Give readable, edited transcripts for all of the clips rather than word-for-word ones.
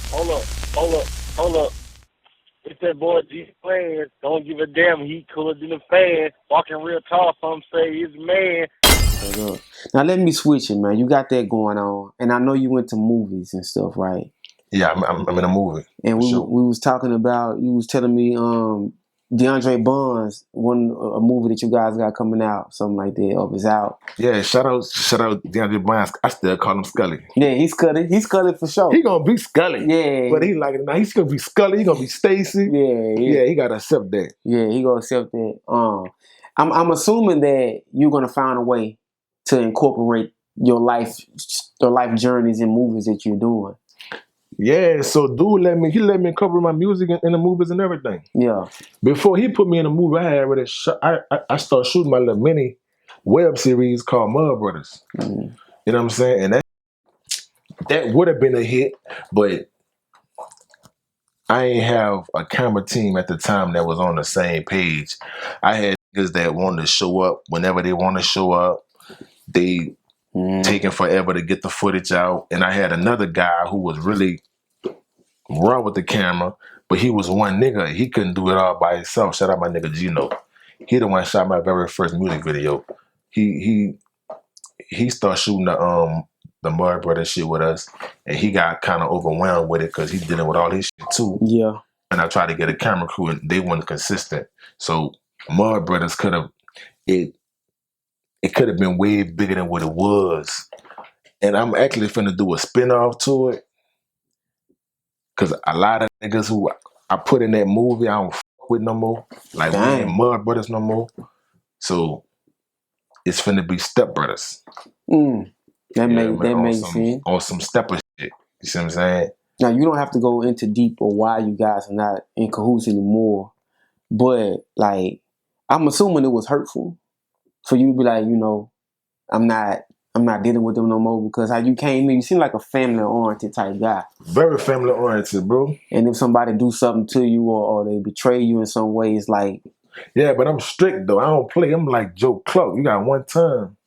Hold up, hold up, hold up. It's that boy DeezyUpNext. Don't give a damn. He cooler than a fan. Walking real tall. Some say he's a man. Hold up. Now let me switch it, man. You got that going on, and I know you went to movies and stuff, right? Yeah, I'm in a movie. And For sure. we was talking about, you was telling me DeAndre Bonds, a movie that you guys got coming out, something like that, or it's out. Yeah, shout out DeAndre Bryant. I still call him Skully. Yeah, he's Scully for sure. He gonna be Skully. Yeah. But he like it now. He's gonna be Skully. He gonna be Stacy. Yeah. He gotta accept that. Yeah, he gonna accept that. I'm assuming that you're gonna find a way to incorporate your life journeys in movies that you're doing. Yeah, so dude let me cover my music in the movies and everything. Yeah. Before he put me in a movie, I had already I started shooting my little mini web series called Mud Brothers. Mm. You know what I'm saying? And that would have been a hit, but I ain't have a camera team at the time that was on the same page. I had niggas that wanted to show up whenever they want to show up. They taking forever to get the footage out. And I had another guy who was really raw with the camera, but he was one nigga. He couldn't do it all by himself. Shout out my nigga Gino. He the one shot my very first music video. He started shooting the Mud Brothers shit with us, and he got kind of overwhelmed with it because he's dealing with all his shit too. Yeah. And I tried to get a camera crew, and they weren't consistent. So Mud Brothers could have been way bigger than what it was. And I'm actually finna do a spinoff to it, because a lot of niggas who I put in that movie, I don't fuck with no more. Like, we ain't Mud Brothers no more. So it's finna be Step Brothers. That makes sense. On some stepper shit. You see what I'm saying? Now, you don't have to go into deep or why you guys are not in cahoots anymore. But, like, I'm assuming it was hurtful for you to be like, I'm not dealing with them no more, because how you came in, you seem like a family-oriented type guy. Very family-oriented, bro. And if somebody do something to you or they betray you in some way, it's like... Yeah, but I'm strict, though. I don't play. I'm like Joe Clark. You got one time.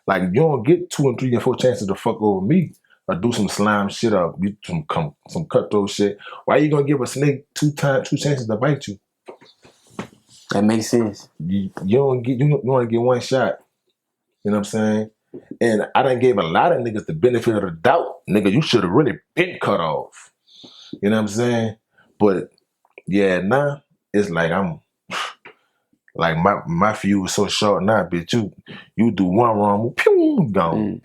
Like, you don't get 2 and 3 and 4 chances to fuck over me or do some slime shit or some cutthroat shit. Why you gonna give a snake 2 chances to bite you? That makes sense. You only get one shot. You know what I'm saying? And I done gave a lot of niggas the benefit of the doubt. Nigga, you should have really been cut off. You know what I'm saying? But yeah, now it's like I'm like my fuse is so short now, bitch. You do one wrong, pew, gone.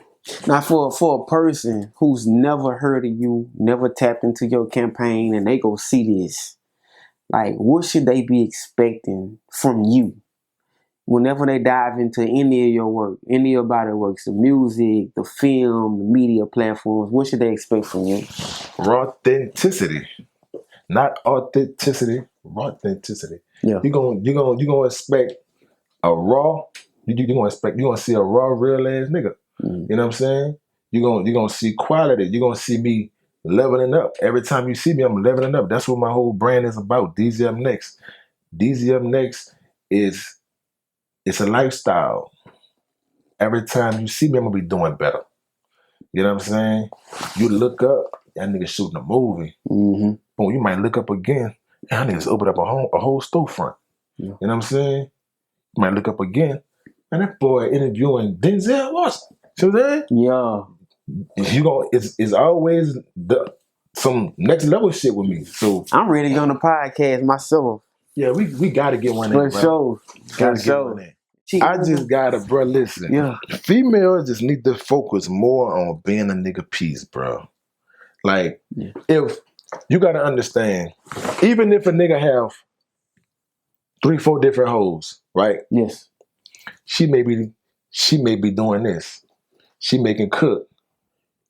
Now, for a person who's never heard of you, never tapped into your campaign, and they go see this, like, what should they be expecting from you whenever they dive into any of your work, any of your body works, the music, the film, the media platforms? What should they expect from you? Authenticity, not authenticity. Authenticity. Yeah. You gonna expect a raw. You gonna see a raw, real ass nigga. You know what I'm saying? You gonna see quality. You gonna see me leveling up. Every time you see me, I'm leveling up. That's what my whole brand is about. DeezyUpNext. DeezyUpNext is it's a lifestyle. Every time you see me, I'm gonna be doing better. You know what I'm saying? You look up, that nigga shooting a movie. Boom, you might look up again, and that nigga's open up a whole storefront. Yeah. You know what I'm saying? You might look up again, and that boy interviewing Denzel Washington. See what I'm saying? Yeah. It's always some next level shit with me. So I'm ready to go on the podcast myself. Yeah, we gotta get one in, For bro. sure. Gotta get one in. I just gotta, bro, listen. Yeah. Females just need to focus more on being a nigga piece, bro. Like, if you gotta understand, even if a nigga have 3, 4 different hoes, right? Yes. She may be doing this. She making cook.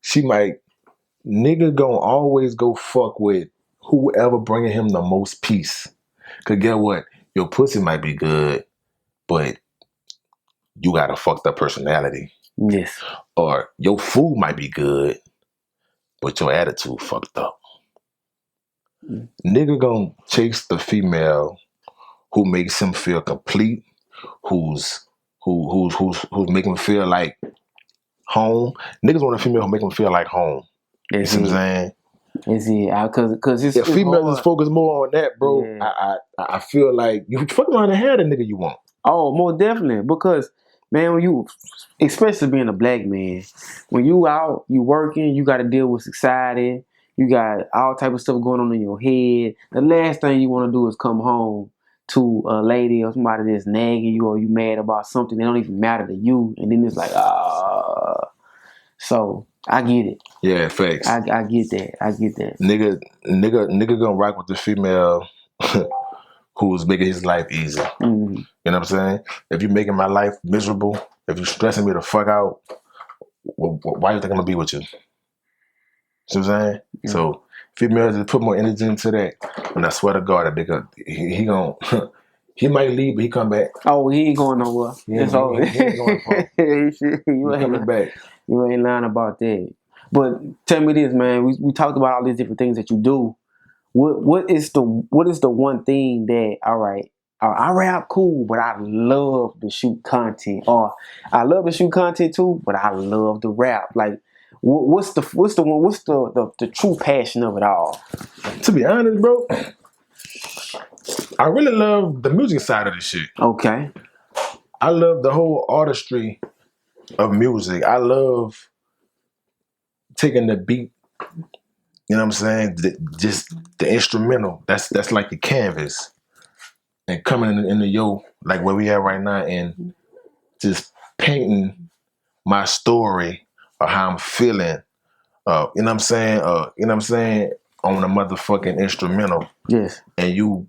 Nigga gonna always go fuck with whoever bringing him the most peace. Cause get what? Your pussy might be good, but you got a fucked up personality. Yes. Or your food might be good, but your attitude fucked up. Nigga gonna chase the female who makes him feel complete, who's making him feel like home. Niggas want a female who make him feel like home. You see what I'm saying? Is it? Cause it's If females hard. just focus more on that, bro, Yeah. I feel like you fucking around and have the nigga you want. Oh, most definitely. Because man, when you, especially being a black man, when you out, you working, you got to deal with society. You got all type of stuff going on in your head. The last thing you want to do is come home to a lady or somebody that's nagging you or you mad about something that don't even matter to you, and then it's like, So I get it. Yeah, facts. I get that. I get that. Nigga gonna rock with the female who's making his life easy. Mm-hmm. You know what I'm saying? If you're making my life miserable, if you're stressing me the fuck out, why you think I'm gonna be with you? See what I'm saying? Yeah. So females just put more energy into that, and I swear to God, that nigga he gonna he might leave, but he come back. Oh, he ain't going nowhere. It's over. He ain't going far. You He coming back. You ain't lying about that. But tell me this, man. We talked about all these different things that you do. What is the one thing that, all right, I rap cool, but I love to shoot content, or I love to shoot content too, but I love to rap. Like, what's the true passion of it all? To be honest, bro, I really love the music side of this shit. Okay. I love the whole artistry of music. I love taking the beat, you know what I'm saying? Just the instrumental. That's like the canvas. And coming into yo, like where we at right now, and just painting my story of how I'm feeling. You know what I'm saying? You know what I'm saying? On a motherfucking instrumental. Yes. And you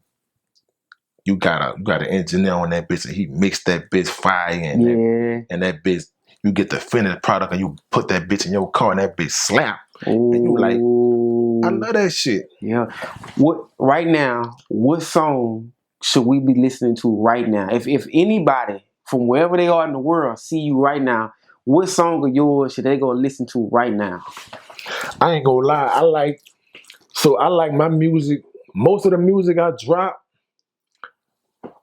got an engineer on that bitch, and he mixed that bitch fire and that bitch, you get the finished product and you put that bitch in your car and that bitch slap. Ooh. And you like, I love that shit. Yeah. Right now, what song should we be listening to right now? If anybody from wherever they are in the world see you right now, what song of yours should they go listen to right now? I ain't gonna lie, I like my music. Most of the music I drop,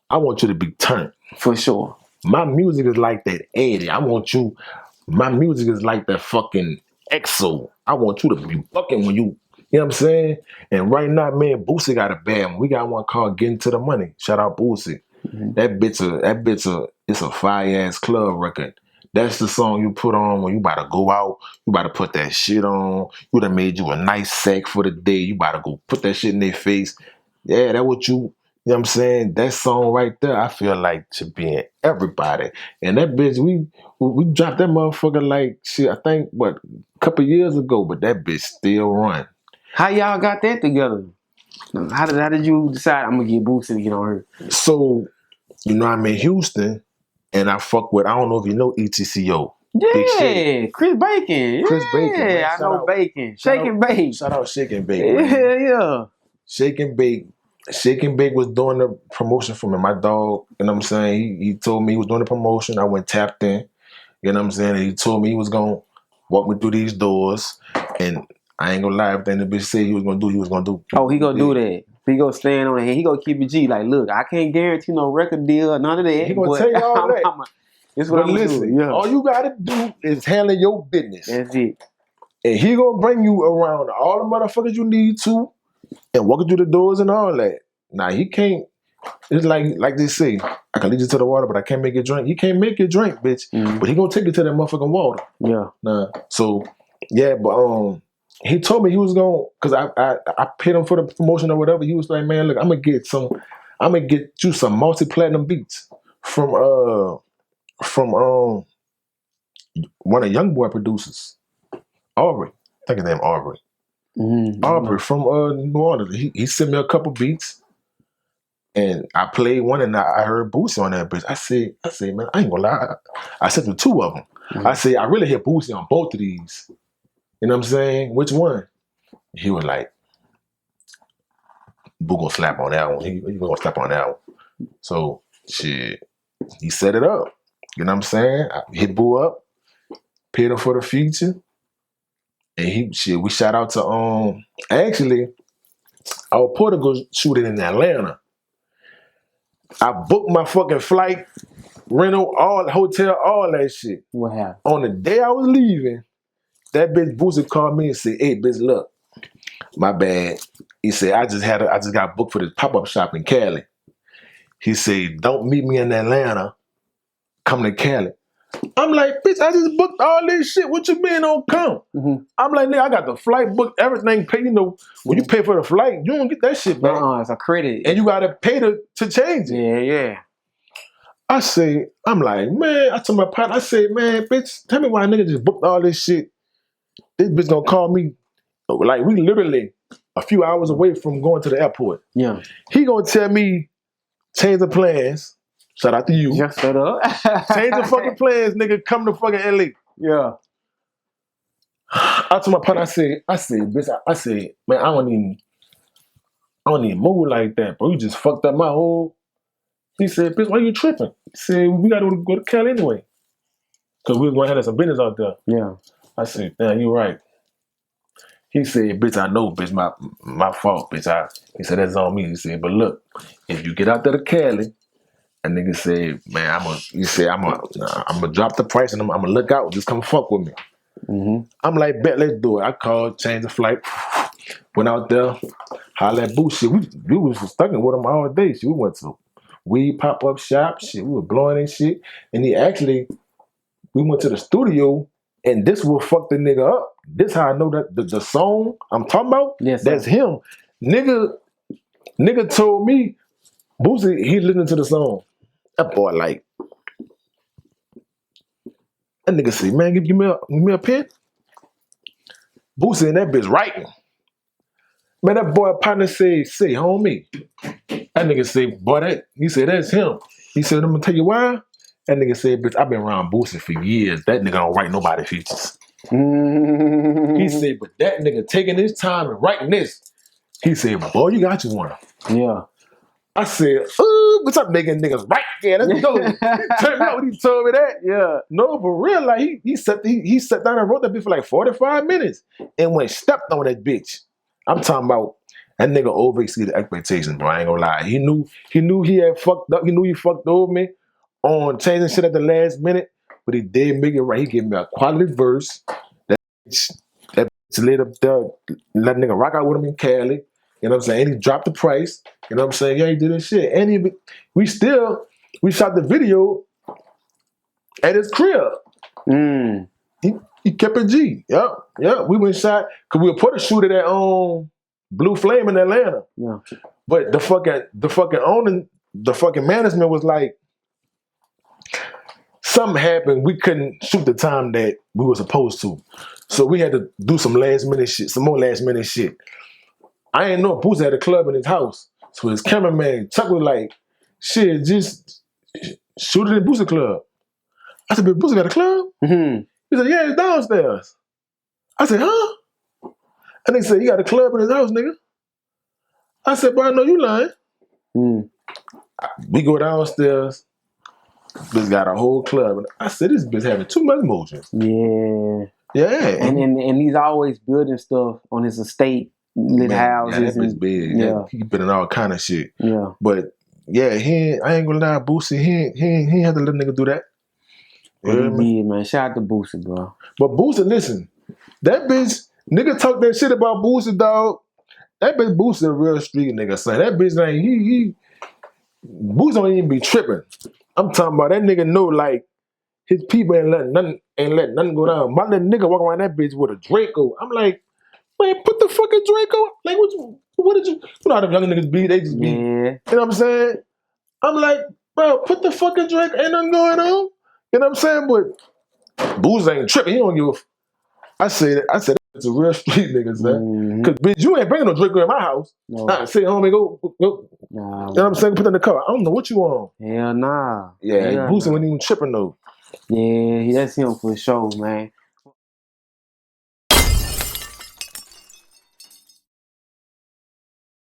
I want you to be turned. For sure. My music is like that 80. My music is like that fucking EXO. I want you to be fucking when you know what I'm saying? And right now, man, Boosie got a bad one. We got one called Getting to the Money. Shout out Boosie. Mm-hmm. That bitch it's a fire ass club record. That's the song you put on when you about to go out. You about to put that shit on. You done made you a nice sack for the day. You about to go put that shit in their face. Yeah, that what you know what I'm saying? That song right there, I feel like should be in everybody. And that bitch, we dropped that motherfucker like shit, I think, a couple years ago, but that bitch still run. How y'all got that together? How did you decide I'm gonna get Boosie to get on her? So, you know, I'm in Houston and I fuck with, I don't know if you know ETCO. Yeah, Chris Bacon. Chris Bacon. Yeah, I know Bacon. Shake and Bake. Shout out Shake and Bake. Yeah. Shake and Bake was doing the promotion for me. My dog, you know what I'm saying? He told me he was doing the promotion. I went tapped in, you know what I'm saying? And he told me he was going to walk me through these doors. And I ain't going to lie, everything the bitch said he was going to do, he was going to do. Oh, he going to do that. He going to stand on it. He going to keep it G. Like, look, I can't guarantee no record deal or none of that. He going to tell you all that. This what I'm going to do. Yeah. All you got to do is handle your business. That's it. And he going to bring you around all the motherfuckers you need to and walk you through the doors and all that. Now, he can't. It's like they say, I can lead you to the water, but I can't make you drink. He can't make you drink, bitch. Mm-hmm. But he gonna take you to that motherfucking water. Yeah. Nah. So yeah, but he told me he was gonna, cause I paid him for the promotion or whatever. He was like, man, look, I'm gonna get you some multi-platinum beats from one of Young Boy producers, Aubrey. I think his name Aubrey. Mm-hmm. Aubrey from New Orleans. He sent me a couple beats. And I played one and I heard Boosie on that bitch. I said, man, I ain't gonna lie. I sent him 2 of them. Mm-hmm. I said, I really hear Boosie on both of these. You know what I'm saying? Which one? He was like, Boo gonna slap on that one. He gonna slap on that one. So, shit, he set it up. You know what I'm saying? I hit Boo up, paid him for the feature. And we shout out to, actually, I was supposed to go shoot it in Atlanta. I booked my fucking flight, rental, all hotel, all that shit. What happened? On the day I was leaving, that bitch Boosie called me and said, hey, bitch, look, My bad. He said, I just got booked for this pop-up shop in Cali. He said, don't meet me in Atlanta. Come to Cali. I'm like, bitch, I just booked all this shit. What you mean don't come? I'm like, nigga, I got the flight booked, everything paid. You know, when you pay for the flight, you don't get that shit back. It's a credit. And you gotta pay to change it. Yeah. I'm like, man, I told my partner, I said, man, bitch, tell me why a nigga just booked all this shit. This bitch gonna call me. Like, we literally a few hours away from going to the airport. Yeah. He gonna tell me, change the plans. Shout out to you. Just shut up. Change the fucking plans, nigga. Come to fucking LA. Yeah. I told my partner, I said, bitch, I said, man, I don't even move like that, bro. You just fucked up my whole. He said, bitch, why you tripping? He said, we gotta go to Cali anyway. Cause we was gonna have some business out there. Yeah. I said, damn, you right. He said, bitch, I know, bitch, my fault, bitch. He said, that's on me. He said, but look, if you get out there to Cali, a nigga said, man, I'm gonna drop the price and I'm gonna look out. Just come fuck with me. I'm like, bet, let's do it. I called, changed the flight, went out there, holla at Boosie. We was stuck with him all day. Shit, we went to weed pop-up shop. Shit, we were blowing and shit. And we went to the studio, and this will fuck the nigga up. This how I know that the song I'm talking about, that's him. Nigga told me, Boosie, he listening to the song. That boy like, that nigga say, man, give me a pen. Boosie and that bitch writing. Man, that boy partner say, homie. That nigga say, boy, he said, that's him. He said, I'm gonna tell you why. That nigga said, bitch, I've been around Boosie for years. That nigga don't write nobody features. He said, but that nigga taking his time and writing this. He said, boy, you got you one. Yeah. I said, what's up, making niggas right? Yeah, let's go. Turned out when he told me that. Yeah. No, for real, like he sat down and wrote that bitch for like 45 minutes and went stepped on that bitch. I'm talking about that nigga over exceeded expectations, bro. I ain't gonna lie. He knew he had fucked up. He knew he fucked over me on changing shit at the last minute, but he did make it right. He gave me a quality verse. That bitch lit up there, let nigga rock out with him in Cali. You know what I'm saying? And he dropped the price. You know what I'm saying? Yeah, he did his shit. And we shot the video at his crib. He kept it G. Yep. We went shot, cause we were supposed to shoot it at Blue Flame in Atlanta. Yeah. But the fucking owner, the fucking management was like, something happened. We couldn't shoot the time that we were supposed to. So we had to do some more last minute shit. I ain't know Boosie had a club in his house. So his cameraman, Chuck, was like, shit, just shoot it in Boosie club. I said, but Boosie got a club? He said, yeah, it's downstairs. I said, huh? And they said, he got a club in his house, nigga. I said, but I know you lying. We go downstairs. Bitch got a whole club. And I said, this bitch having too much motion. Yeah. And he's always building stuff on his estate. Lit houses. Yeah, that bitch big. Yeah. He been in all kind of shit. Yeah. But yeah, I ain't gonna lie, Boosie, he ain't had to let a nigga do that. He did, man. Shout out to Boosie, bro. But Boosie, listen, that bitch, nigga talk that shit about Boosie, dog. That bitch Boosie a real street nigga, son. That bitch ain't, Boosie don't even be tripping. I'm talking about that nigga know, like, his people ain't letting nothing go down. My little nigga walk around that bitch with a Draco. I'm like, man, put the fucking Draco. Like, what did you know how them young niggas be? They just be, you know what I'm saying? I'm like, bro, put the fucking Draco. Ain't nothing going on. You know what I'm saying? But Boosie ain't tripping. He don't give a I said it's a real street nigga, man. Cause bitch, you ain't bringing no Draco in my house. No. I say, homie, go. Nah, You know what I'm saying? Put in the car. I don't know what you want. Hell nah. Yeah, Boosie wasn't even tripping though. Yeah, that's him for sure, man.